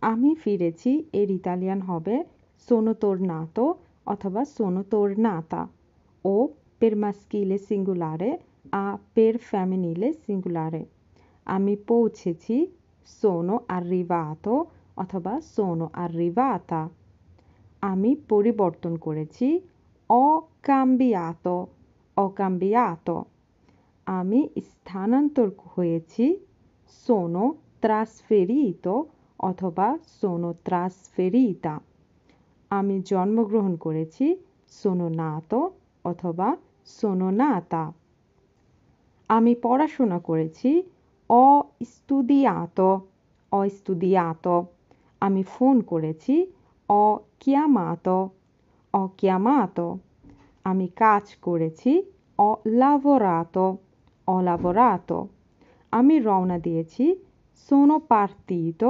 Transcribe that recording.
আমি ফিরেছি এর ইতালিয়ান হবে sono tornato অথবা sono tornata o per maschile singolare a per femminile singolare আমি পৌঁছেছি sono arrivato অথবা sono arrivata আমি পরিবর্তন করেছি ho cambiato আমি স্থানান্তর হয়েছি sono trasferito অথবা sono trasferita আমি জন্মগ্রহণ করেছি sono nato অথবা sono nata আমি পড়াশোনা করেছি ho studiato আমি ফোন করেছি ho chiamato আমি কাজ করেছি ho lavorato আমি রওনা দিয়েছি sono partito